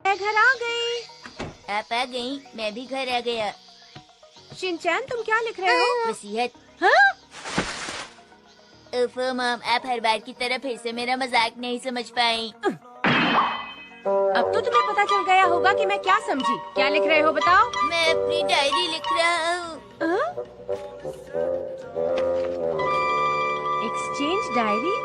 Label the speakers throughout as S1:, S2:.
S1: मैं घर आ गई।
S2: आप आ गई, मैं भी घर आ गया।
S1: शिनचैन, तुम क्या लिख रहे हो?
S2: वसीयत।
S1: हाँ?
S2: ओफो मॉम, आप हर बार की तरह फिर से मेरा मजाक नहीं समझ पाई।
S1: अब तो तुम्हें पता चल गया होगा कि मैं क्या समझी। क्या लिख रहे हो बताओ?
S2: मैं अपनी डायरी लिख रहा हूँ।
S1: Exchange diary?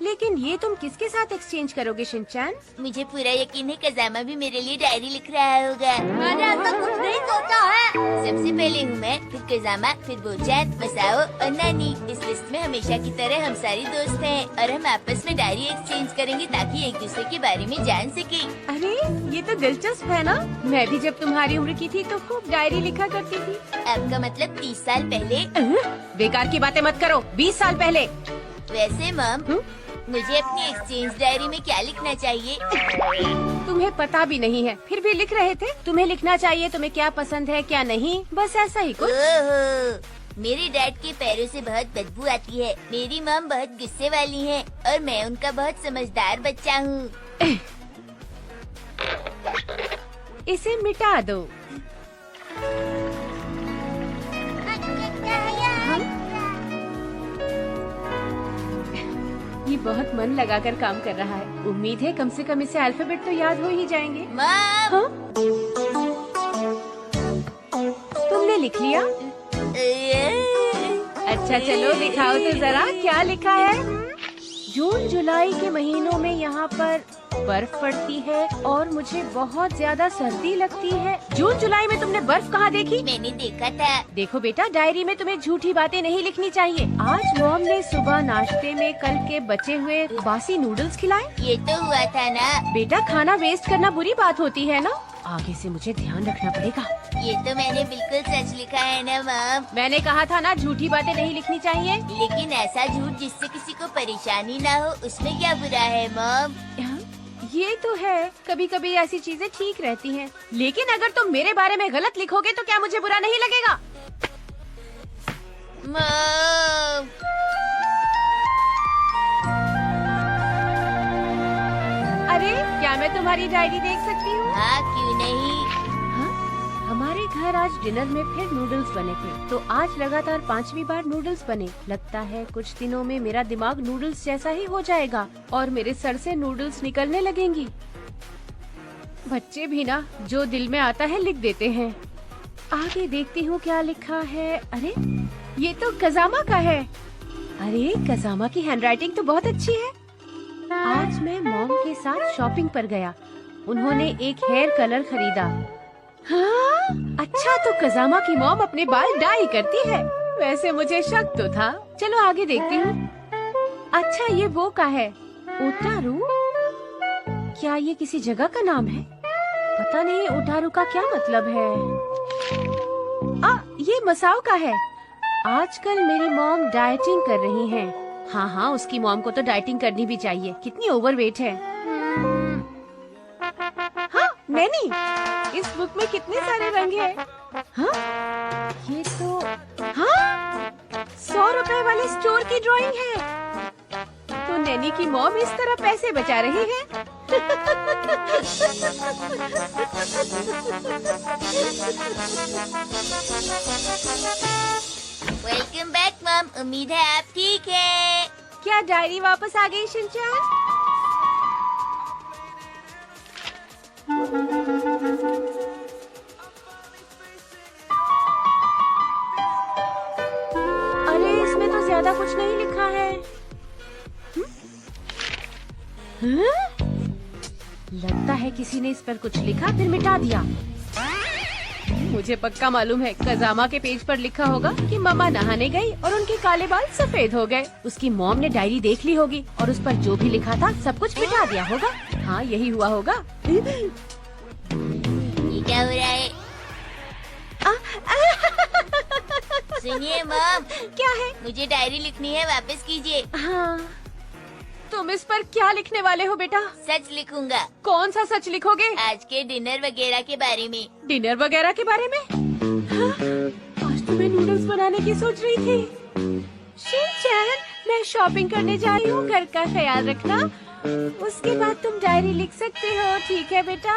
S1: लेकिन ये तुम किसके साथ एक्सचेंज करोगे शिनचैन?
S2: मुझे पूरा यकीन है कजामा भी मेरे लिए डायरी लिख रहा होगा।
S1: मैंने ऐसा कुछ नहीं सोचा है।
S2: सबसे पहले हूँ मैं, फिर कजामा, फिर बोचैन, मसाओ और नानी। इस लिस्ट में हमेशा की तरह हम सारे दोस्त हैं और हम आपस में डायरी एक्सचेंज करेंगे ताकि एक दूसरे के बारे में जान सके।
S1: अरे ये तो दिलचस्प है ना। मैं भी जब तुम्हारी उम्र की थी तो खूब डायरी लिखा करती थी।
S2: आपका मतलब 30 साल पहले?
S1: बेकार की बातें मत करो। 20 साल पहले।
S2: वैसे मॉम, मुझे अपनी एक्सचेंज डायरी में क्या लिखना चाहिए?
S1: तुम्हें पता भी नहीं है, फिर भी लिख रहे थे। तुम्हें लिखना चाहिए तुम्हें क्या पसंद है क्या नहीं, बस ऐसा ही कुछ।
S2: ओहो, मेरे डैड के पैरों से बहुत बदबू आती है। मेरी मॉम बहुत गुस्से वाली है और मैं उनका बहुत समझदार बच्चा हूँ।
S1: इसे मिटा दो। ये बहुत मन लगाकर काम कर रहा है। उम्मीद है कम से कम इसे अल्फाबेट तो याद हो ही जाएंगे।
S2: मॉम,
S1: हाँ? तुमने लिख लिया? अच्छा चलो दिखाओ तो जरा क्या लिखा है। जून जुलाई के महीनों में यहाँ पर बर्फ पड़ती है और मुझे बहुत ज्यादा सर्दी लगती है। जून जुलाई में तुमने बर्फ कहाँ देखी?
S2: मैंने देखा था।
S1: देखो बेटा, डायरी में तुम्हें झूठी बातें नहीं लिखनी चाहिए। आज मॉम ने सुबह नाश्ते में कल के बचे हुए बासी नूडल्स खिलाए।
S2: ये तो हुआ था ना।
S1: बेटा, खाना वेस्ट करना बुरी बात होती है ना। आगे से मुझे ध्यान रखना पड़ेगा।
S2: ये तो मैंने बिल्कुल सच लिखा है ना मॉम।
S1: मैंने कहा था ना झूठी बातें नहीं लिखनी चाहिए।
S2: लेकिन ऐसा झूठ जिससे किसी को परेशानी ना हो, उसमें क्या बुरा है मॉम?
S1: ये तो है, कभी कभी ऐसी चीजें ठीक रहती हैं। लेकिन अगर तुम मेरे बारे में गलत लिखोगे तो क्या मुझे बुरा नहीं लगेगा?
S2: मॉम,
S1: अरे क्या मैं तुम्हारी डायरी देख सकती हूँ?
S2: हाँ क्यों नहीं।
S1: हमारे घर आज डिनर में फिर नूडल्स बने थे, तो आज लगातार 5वीं बार नूडल्स बने। लगता है कुछ दिनों में मेरा दिमाग नूडल्स जैसा ही हो जाएगा और मेरे सर से नूडल्स निकलने लगेंगी। बच्चे भी ना जो दिल में आता है लिख देते हैं। आगे देखती हूँ क्या लिखा है। अरे ये तो कजामा का है। अरे कजामा की हैंडराइटिंग तो बहुत अच्छी है। आज मैं मॉम के साथ शॉपिंग पर गया। उन्होंने एक हेयर कलर खरीदा। हाँ, अच्छा तो कजामा की मॉम अपने बाल डाई करती है। वैसे मुझे शक तो था। चलो आगे देखती हूँ। अच्छा ये वो का है, ओटारू। क्या ये किसी जगह का नाम है? पता नहीं ओटारू का क्या मतलब है। ये मसाओ का है। आजकल मेरी मॉम डाइटिंग कर रही हैं। हाँ हाँ, उसकी मॉम को तो डाइटिंग करनी भी चाहिए। कितनी ओवरवेट है। हाँ नैनी, इस बुक में कितने सारे रंग हैं। हाँ ये तो, हाँ 100 रुपए वाले स्टोर की ड्राइंग है। तो नैनी की मॉम इस तरह पैसे बचा रही है।
S2: वेलकम बैक मॉम, उम्मीद है आप ठीक है।
S1: क्या डायरी वापस आ गई शिनचैन? अरे इसमें तो ज्यादा कुछ नहीं लिखा है। लगता है किसी ने इस पर कुछ लिखा फिर मिटा दिया। मुझे पक्का मालूम है कजामा के पेज पर लिखा होगा कि मम्मा नहाने गई और उनके काले बाल सफेद हो गए। उसकी मॉम ने डायरी देख ली होगी और उस पर जो भी लिखा था सब कुछ मिटा दिया होगा। हाँ यही हुआ होगा।
S2: ये क्या हो रहा है? सुनिए मॉम,
S1: क्या है?
S2: मुझे डायरी लिखनी है, वापस कीजिए।
S1: हाँ तुम इस पर क्या लिखने वाले हो बेटा?
S2: सच लिखूंगा।
S1: कौन सा सच लिखोगे?
S2: आज के डिनर वगैरह के बारे में।
S1: डिनर वगैरह के बारे में? हाँ, आज तो मैं नूडल्स बनाने की सोच रही थी। शिनचैन, मैं शॉपिंग करने जा रही हूँ, घर का ख्याल रखना। उसके बाद तुम डायरी लिख सकते हो, ठीक है बेटा?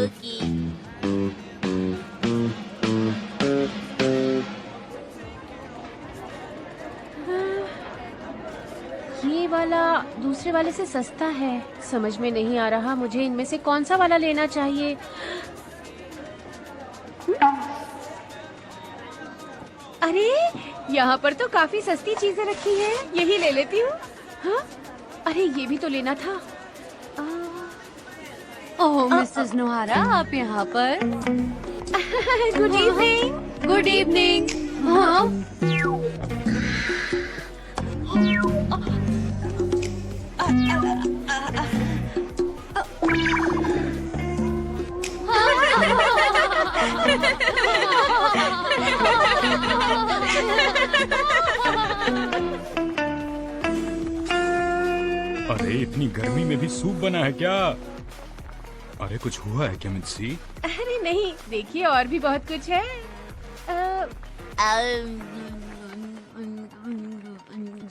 S2: ओके।
S1: ये वाला दूसरे वाले से सस्ता है। समझ में नहीं आ रहा मुझे इनमें से कौन सा वाला लेना चाहिए। अरे यहाँ पर तो काफी सस्ती चीजें रखी हैं, यही ले लेती हूँ। हाँ? अरे ये भी तो लेना था।
S3: ओह मिसेस नोहारा, आप यहाँ पर?
S1: Good evening.
S3: Good evening. हाँ?
S4: अरे इतनी गर्मी में भी सूप बना है क्या? अरे कुछ हुआ है क्या मित्सी?
S1: अरे नहीं, देखिए और भी बहुत कुछ है।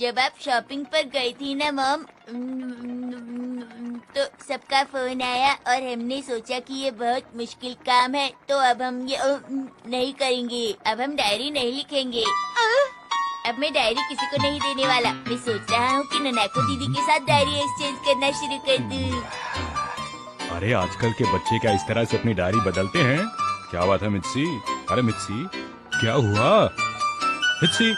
S2: जब आप शॉपिंग पर गई थी ना मॉम, तो सबका फोन आया और हमने सोचा कि ये बहुत मुश्किल काम है, तो अब हम ये नहीं करेंगे। अब हम डायरी नहीं लिखेंगे। अब मैं डायरी किसी को नहीं देने वाला। मैं सोच रहा हूँ कि ननाको दीदी के साथ डायरी एक्सचेंज करना शुरू कर दूँ।
S4: अरे आजकल के बच्चे क्या इस तरह से अपनी डायरी बदलते हैं? क्या बात है मित्सी? अरे मित्सी क्या हुआ? मित्सी